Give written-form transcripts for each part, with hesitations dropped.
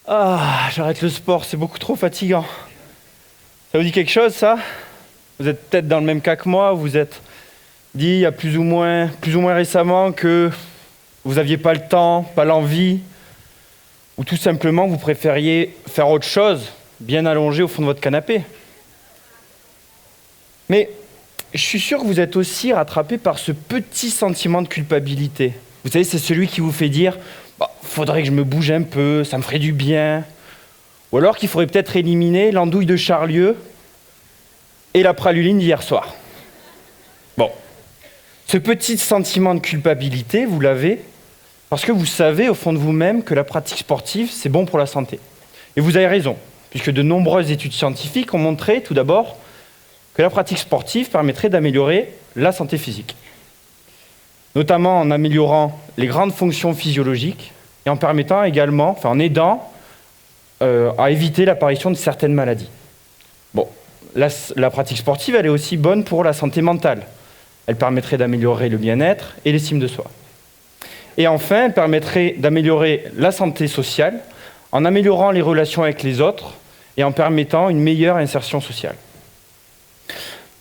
Ah, j'arrête le sport, c'est beaucoup trop fatigant. Ça vous dit quelque chose, ça? Vous êtes peut-être dans le même cas que moi, vous êtes dit il y a plus ou moins récemment que vous n'aviez pas le temps, pas l'envie, ou tout simplement vous préfériez faire autre chose, bien allongé au fond de votre canapé. Mais je suis sûr que vous êtes aussi rattrapé par ce petit sentiment de culpabilité. Vous savez, c'est celui qui vous fait dire bah, faudrait que je me bouge un peu, ça me ferait du bien. Ou alors qu'il faudrait peut-être éliminer l'andouille de Charlieu et la praluline d'hier soir. Bon, ce petit sentiment de culpabilité, vous l'avez parce que vous savez au fond de vous-même que la pratique sportive, c'est bon pour la santé. Et vous avez raison, puisque de nombreuses études scientifiques ont montré, tout d'abord, que la pratique sportive permettrait d'améliorer la santé physique, notamment en améliorant les grandes fonctions physiologiques et en permettant également, enfin en aidant à éviter l'apparition de certaines maladies. Bon, la pratique sportive, elle est aussi bonne pour la santé mentale. Elle permettrait d'améliorer le bien-être et l'estime de soi. Et enfin, elle permettrait d'améliorer la santé sociale en améliorant les relations avec les autres et en permettant une meilleure insertion sociale.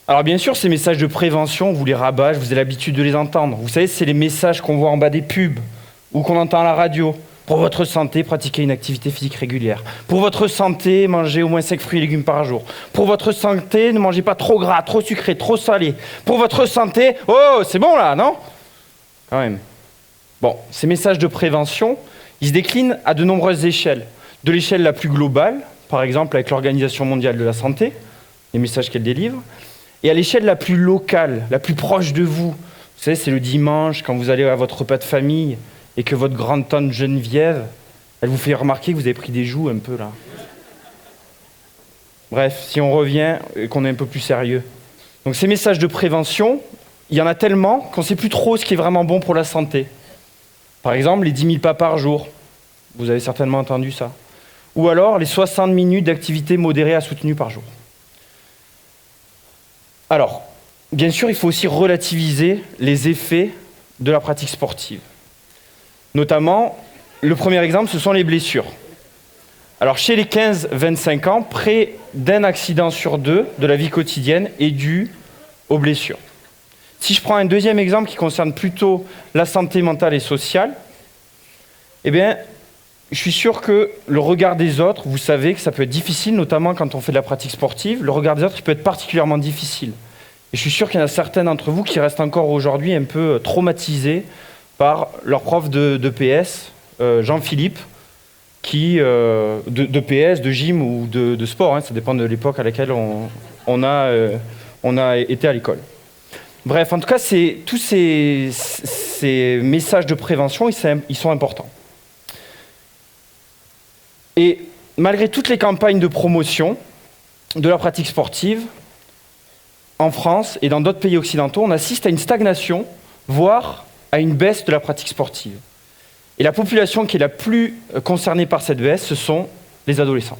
Alors bien sûr, ces messages de prévention, vous les rabâche, vous avez l'habitude de les entendre. Vous savez, c'est les messages qu'on voit en bas des pubs ou qu'on entend à la radio. Pour votre santé, pratiquez une activité physique régulière. Pour votre santé, mangez au moins 5 fruits et légumes par jour. Pour votre santé, ne mangez pas trop gras, trop sucré, trop salé. Pour votre santé, oh, c'est bon là, non? Quand même. Bon, ces messages de prévention, ils se déclinent à de nombreuses échelles. De l'échelle la plus globale, par exemple avec l'Organisation mondiale de la santé, les messages qu'elle délivre, et à l'échelle la plus locale, la plus proche de vous. Vous savez, c'est le dimanche, quand vous allez à votre repas de famille, et que votre grande-tante Geneviève, elle vous fait remarquer que vous avez pris des joues un peu là. Bref, si on revient et qu'on est un peu plus sérieux. Donc ces messages de prévention, il y en a tellement qu'on ne sait plus trop ce qui est vraiment bon pour la santé. Par exemple, les 10 000 pas par jour. Vous avez certainement entendu ça. Ou alors les 60 minutes d'activité modérée à soutenue par jour. Alors, bien sûr, il faut aussi relativiser les effets de la pratique sportive. Notamment, le premier exemple, ce sont les blessures. Alors, chez les 15-25 ans, près d'un accident sur deux de la vie quotidienne est dû aux blessures. Si je prends un deuxième exemple qui concerne plutôt la santé mentale et sociale, eh bien, je suis sûr que le regard des autres, vous savez que ça peut être difficile, notamment quand on fait de la pratique sportive, le regard des autres il peut être particulièrement difficile. Et je suis sûr qu'il y en a certains d'entre vous qui restent encore aujourd'hui un peu traumatisés par leur prof de PS, Jean-Philippe, qui, de PS, de gym ou de sport, hein, ça dépend de l'époque à laquelle on a été à l'école. Bref, en tout cas, tous ces messages de prévention, ils sont importants. Et malgré toutes les campagnes de promotion de la pratique sportive, en France et dans d'autres pays occidentaux, on assiste à une stagnation, voire à une baisse de la pratique sportive. Et la population qui est la plus concernée par cette baisse, ce sont les adolescents.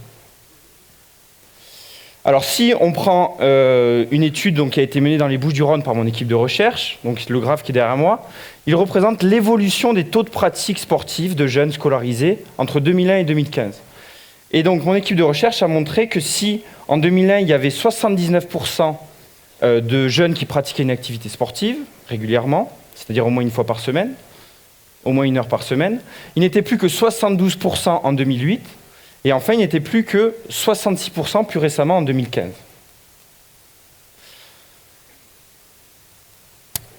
Alors si on prend une étude donc, qui a été menée dans les Bouches-du-Rhône par mon équipe de recherche, donc le graphe qui est derrière moi, il représente l'évolution des taux de pratique sportive de jeunes scolarisés entre 2001 et 2015. Et donc mon équipe de recherche a montré que si en 2001 il y avait 79% de jeunes qui pratiquaient une activité sportive régulièrement, c'est-à-dire au moins une fois par semaine, au moins 1 heure par semaine, il n'était plus que 72% en 2008, et enfin il n'était plus que 66% plus récemment en 2015.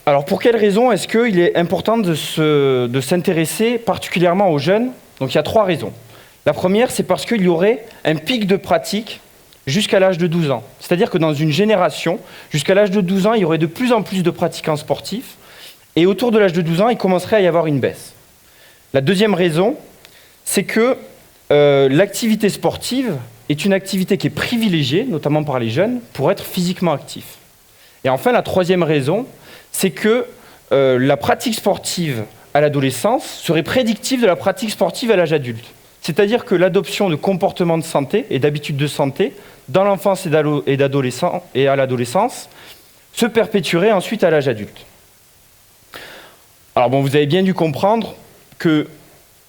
Alors pour quelles raisons est-ce qu'il est important de s'intéresser particulièrement aux jeunes? Donc il y a 3 raisons. La première, c'est parce qu'il y aurait un pic de pratique jusqu'à l'âge de 12 ans. C'est-à-dire que dans une génération, jusqu'à l'âge de 12 ans, il y aurait de plus en plus de pratiquants sportifs, et autour de l'âge de 12 ans, il commencerait à y avoir une baisse. La deuxième raison, c'est que l'activité sportive est une activité qui est privilégiée, notamment par les jeunes, pour être physiquement actif. Et enfin, la troisième raison, c'est que la pratique sportive à l'adolescence serait prédictive de la pratique sportive à l'âge adulte. C'est-à-dire que l'adoption de comportements de santé et d'habitudes de santé dans l'enfance et à l'adolescence se perpétuerait ensuite à l'âge adulte. Alors bon, vous avez bien dû comprendre que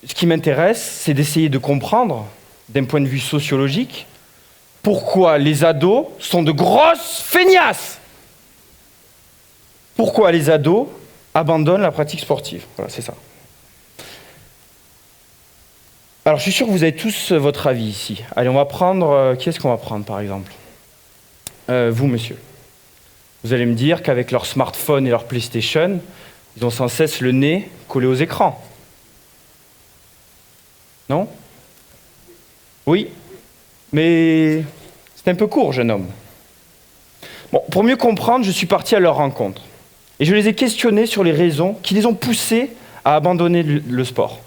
ce qui m'intéresse, c'est d'essayer de comprendre d'un point de vue sociologique, pourquoi les ados sont de grosses feignasses. Pourquoi les ados abandonnent la pratique sportive. Voilà, c'est ça. Alors, je suis sûr que vous avez tous votre avis ici. Allez, on va prendre... qui est-ce qu'on va prendre, par exemple vous, monsieur. Vous allez me dire qu'avec leur smartphone et leur PlayStation, ils ont sans cesse le nez collé aux écrans. Non? Oui, mais c'est un peu court, jeune homme. Bon, pour mieux comprendre, je suis parti à leur rencontre. Et je les ai questionnés sur les raisons qui les ont poussés à abandonner le sport.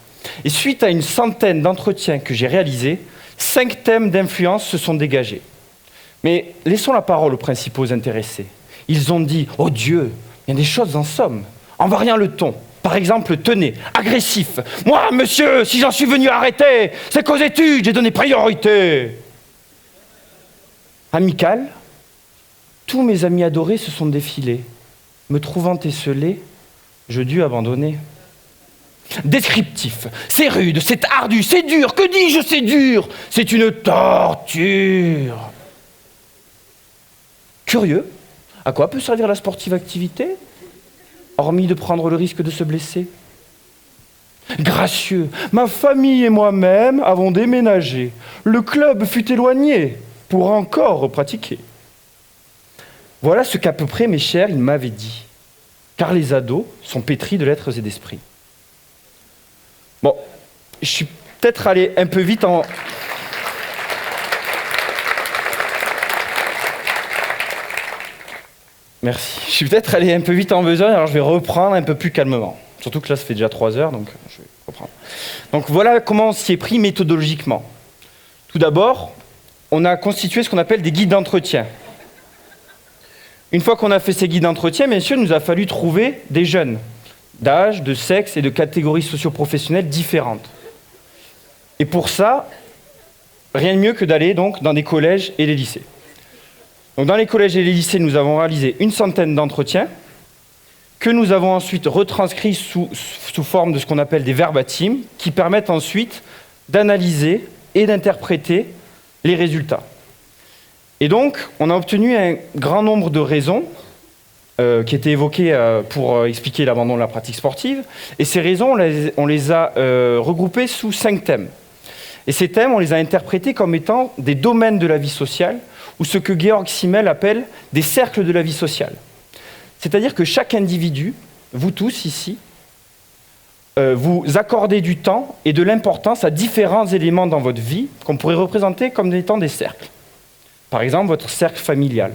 Et suite à une centaine d'entretiens que j'ai réalisés, 5 thèmes d'influence se sont dégagés. Mais laissons la parole aux principaux intéressés. Ils ont dit « Oh Dieu, il y a des choses en somme », en variant le ton. Par exemple, tenez, agressif. « Moi, monsieur, si j'en suis venu arrêter, c'est qu'aux études, j'ai donné priorité. » Amical, tous mes amis adorés se sont défilés. Me trouvant esselé, je dus abandonner. Descriptif, c'est rude, c'est ardu, c'est dur, que dis-je, c'est dur, c'est une torture. Curieux, à quoi peut servir la sportive activité, hormis de prendre le risque de se blesser? Gracieux, ma famille et moi-même avons déménagé. Le club fut éloigné pour encore pratiquer. Voilà ce qu'à peu près, mes chers, ils m'avaient dit. Car les ados sont pétris de lettres et d'esprit. Bon, je suis peut-être allé un peu vite en... Merci. Je suis peut-être allé un peu vite en besogne, alors je vais reprendre un peu plus calmement. Surtout que là, ça fait déjà 3 heures, donc je vais reprendre. Donc voilà comment on s'y est pris méthodologiquement. Tout d'abord, on a constitué ce qu'on appelle des guides d'entretien. Une fois qu'on a fait ces guides d'entretien, bien sûr, il nous a fallu trouver des jeunes d'âge, de sexe et de catégories socio-professionnelles différentes. Et pour ça, rien de mieux que d'aller donc dans des collèges et des lycées. Donc dans les collèges et les lycées, nous avons réalisé une centaine d'entretiens que nous avons ensuite retranscrits sous forme de ce qu'on appelle des verbatim, qui permettent ensuite d'analyser et d'interpréter les résultats. Et donc, on a obtenu un grand nombre de raisons qui étaient évoquées pour expliquer l'abandon de la pratique sportive. Et ces raisons, on les a regroupées sous 5 thèmes. Et ces thèmes, on les a interprétés comme étant des domaines de la vie sociale, ou ce que Georg Simmel appelle des cercles de la vie sociale. C'est-à-dire que chaque individu, vous tous ici, vous accordez du temps et de l'importance à différents éléments dans votre vie qu'on pourrait représenter comme étant des cercles. Par exemple, votre cercle familial,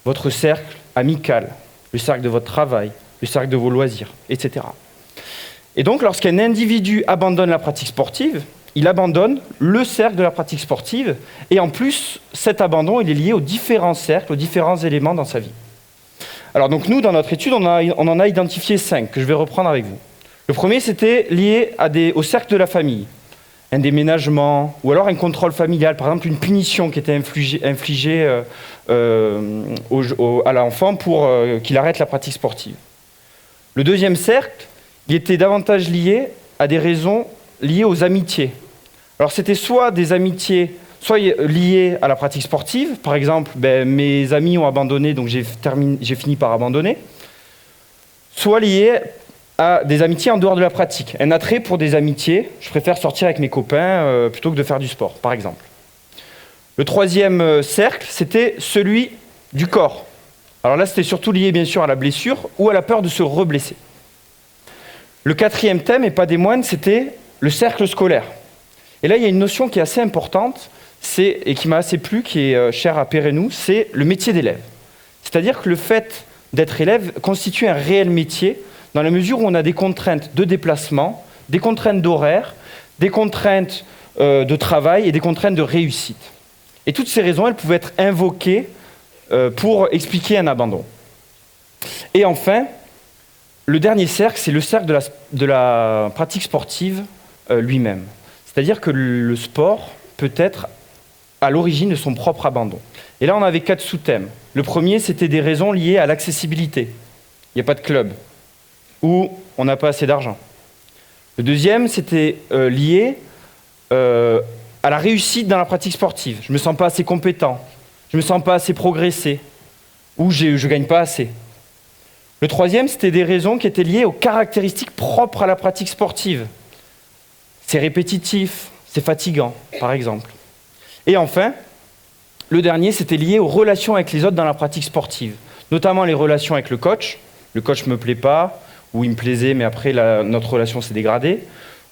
votre cercle amical, le cercle de votre travail, le cercle de vos loisirs, etc. Et donc, lorsqu'un individu abandonne la pratique sportive, il abandonne le cercle de la pratique sportive, et en plus, cet abandon, il est lié aux différents cercles, aux différents éléments dans sa vie. Alors donc nous, dans notre étude, on en a identifié 5, que je vais reprendre avec vous. Le premier, c'était lié au cercle de la famille. Un déménagement, ou alors un contrôle familial, par exemple une punition qui était infligée à l'enfant pour qu'il arrête la pratique sportive. Le deuxième cercle, il était davantage lié à des raisons liées aux amitiés. Alors c'était soit des amitiés, soit liées à la pratique sportive, par exemple, mes amis ont abandonné, donc j'ai fini par abandonner, soit liées à des amitiés en dehors de la pratique. Un attrait pour des amitiés, je préfère sortir avec mes copains plutôt que de faire du sport, par exemple. Le troisième cercle, c'était celui du corps. Alors là, c'était surtout lié bien sûr à la blessure ou à la peur de se reblesser. Le quatrième thème, et pas des moindres, c'était le cercle scolaire. Et là, il y a une notion qui est assez importante, et qui m'a assez plu, qui est chère à Pérenou, c'est le métier d'élève. C'est-à-dire que le fait d'être élève constitue un réel métier, dans la mesure où on a des contraintes de déplacement, des contraintes d'horaire, des contraintes de travail et des contraintes de réussite. Et toutes ces raisons, elles pouvaient être invoquées pour expliquer un abandon. Et enfin, le dernier cercle, c'est le cercle de la pratique sportive lui-même. C'est-à-dire que le sport peut être à l'origine de son propre abandon. Et là, on avait 4 sous-thèmes. Le premier, c'était des raisons liées à l'accessibilité. Il n'y a pas de club. Ou on n'a pas assez d'argent. Le deuxième, c'était lié à à la réussite dans la pratique sportive. Je ne me sens pas assez compétent, je ne me sens pas assez progressé, ou je ne gagne pas assez. Le troisième, c'était des raisons qui étaient liées aux caractéristiques propres à la pratique sportive. C'est répétitif, c'est fatigant, par exemple. Et enfin, le dernier, c'était lié aux relations avec les autres dans la pratique sportive, notamment les relations avec le coach. Le coach ne me plaît pas, ou il me plaisait, mais après notre relation s'est dégradée,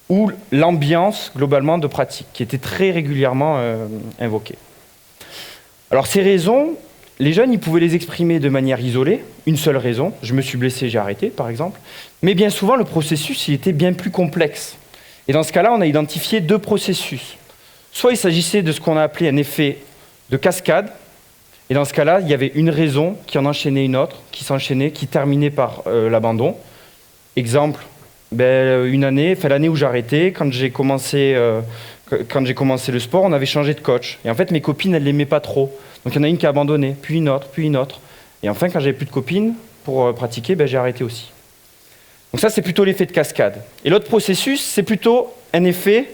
ou l'ambiance globalement de pratique, qui était très régulièrement invoquée. Alors ces raisons, les jeunes, ils pouvaient les exprimer de manière isolée, une seule raison, je me suis blessé, j'ai arrêté, par exemple, mais bien souvent, le processus, il était bien plus complexe. Et dans ce cas-là, on a identifié deux processus. Soit il s'agissait de ce qu'on a appelé un effet de cascade, et dans ce cas-là, il y avait une raison qui en enchaînait une autre, qui s'enchaînait, qui terminait par l'abandon. Exemple, l'année où j'ai arrêté, quand j'ai commencé le sport, on avait changé de coach. Et en fait, mes copines, elles ne l'aimaient pas trop. Donc il y en a une qui a abandonné, puis une autre, puis une autre. Et enfin, quand j'avais plus de copines pour pratiquer, j'ai arrêté aussi. Donc ça, c'est plutôt l'effet de cascade. Et l'autre processus, c'est plutôt un effet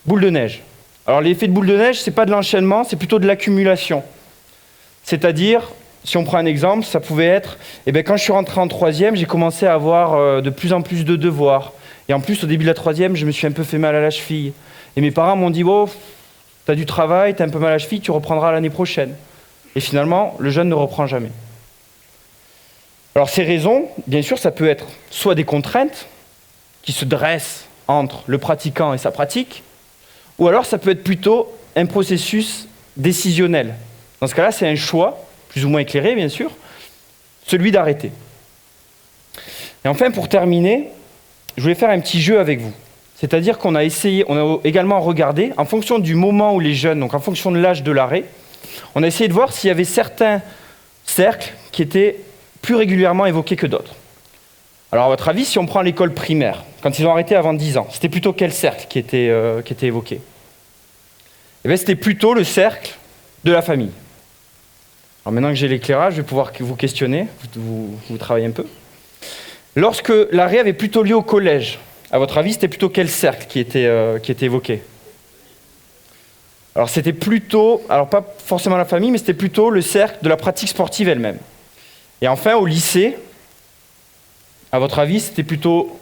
boule de neige. Alors l'effet de boule de neige, ce n'est pas de l'enchaînement, c'est plutôt de l'accumulation. C'est-à-dire, si on prend un exemple, ça pouvait être, quand je suis rentré en troisième, j'ai commencé à avoir de plus en plus de devoirs. Et en plus, au début de la troisième, je me suis un peu fait mal à la cheville. Et mes parents m'ont dit, t'as du travail, t'as un peu mal à la cheville, tu reprendras l'année prochaine. Et finalement, le jeune ne reprend jamais. Alors ces raisons, bien sûr, ça peut être soit des contraintes qui se dressent entre le pratiquant et sa pratique, ou alors ça peut être plutôt un processus décisionnel. Dans ce cas-là, c'est un choix, plus ou moins éclairé, bien sûr, celui d'arrêter. Et enfin, pour terminer, je voulais faire un petit jeu avec vous. C'est-à-dire qu'on a également regardé, en fonction du moment où les jeunes, donc en fonction de l'âge de l'arrêt, on a essayé de voir s'il y avait certains cercles qui étaient plus régulièrement évoqués que d'autres. Alors à votre avis, si on prend l'école primaire, quand ils ont arrêté avant 10 ans, c'était plutôt quel cercle qui était évoqué ? C'était plutôt le cercle de la famille. Alors maintenant que j'ai l'éclairage, je vais pouvoir vous questionner, vous travaillez un peu. Lorsque l'arrêt avait plutôt lieu au collège, à votre avis, c'était plutôt quel cercle qui était évoqué ? Alors c'était plutôt, pas forcément la famille, mais c'était plutôt le cercle de la pratique sportive elle-même. Et enfin, au lycée, à votre avis, c'était plutôt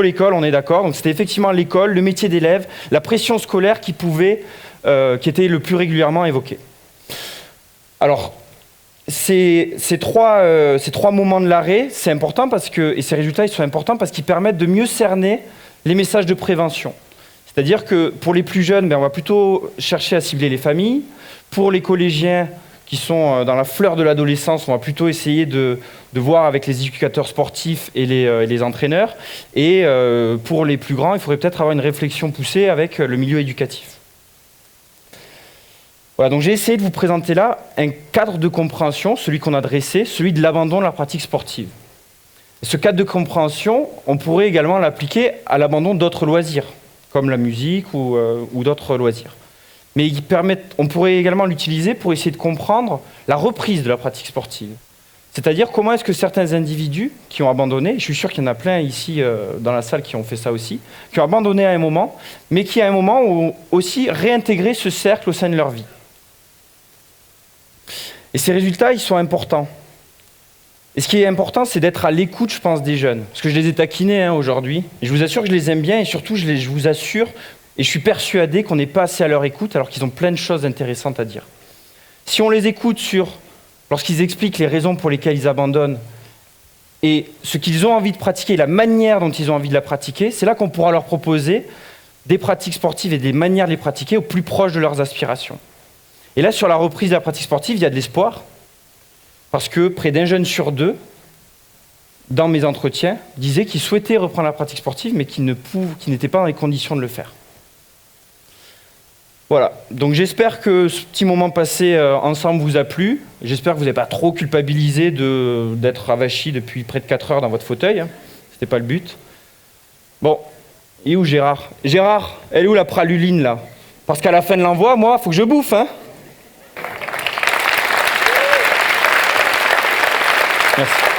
l'école, on est d'accord. Donc c'était effectivement l'école, le métier d'élève, la pression scolaire qui était le plus régulièrement évoqué. Alors, ces trois moments de l'arrêt, c'est important et ces résultats, ils sont importants parce qu'ils permettent de mieux cerner les messages de prévention. C'est-à-dire que pour les plus jeunes, on va plutôt chercher à cibler les familles. Pour les collégiens qui sont dans la fleur de l'adolescence, on va plutôt essayer de voir avec les éducateurs sportifs et les entraîneurs. Et pour les plus grands, il faudrait peut-être avoir une réflexion poussée avec le milieu éducatif. Voilà, donc j'ai essayé de vous présenter là un cadre de compréhension, celui qu'on a dressé, celui de l'abandon de la pratique sportive. Et ce cadre de compréhension, on pourrait également l'appliquer à l'abandon d'autres loisirs, comme la musique ou d'autres loisirs. Mais on pourrait également l'utiliser pour essayer de comprendre la reprise de la pratique sportive. C'est-à-dire comment est-ce que certains individus qui ont abandonné, je suis sûr qu'il y en a plein ici dans la salle qui ont fait ça aussi, qui ont abandonné à un moment, mais qui à un moment ont aussi réintégré ce cercle au sein de leur vie. Et ces résultats, ils sont importants. Et ce qui est important, c'est d'être à l'écoute, je pense, des jeunes. Parce que je les ai taquinés aujourd'hui. Et je vous assure que je les aime bien et surtout, je vous assure, et je suis persuadé qu'on n'est pas assez à leur écoute alors qu'ils ont plein de choses intéressantes à dire. Si on les écoute lorsqu'ils expliquent les raisons pour lesquelles ils abandonnent et ce qu'ils ont envie de pratiquer, la manière dont ils ont envie de la pratiquer, c'est là qu'on pourra leur proposer des pratiques sportives et des manières de les pratiquer au plus proche de leurs aspirations. Et là, sur la reprise de la pratique sportive, il y a de l'espoir, parce que près d'un jeune sur deux, dans mes entretiens, disait qu'il souhaitait reprendre la pratique sportive, mais qu'il n'était pas dans les conditions de le faire. Voilà, donc j'espère que ce petit moment passé ensemble vous a plu. J'espère que vous n'avez pas trop culpabilisé d'être avachi depuis près de 4 heures dans votre fauteuil. C'était pas le but. Bon, il est où Gérard ? Gérard, elle est où la praluline là ? Parce qu'à la fin de l'envoi, moi, il faut que je bouffe, hein ? Merci.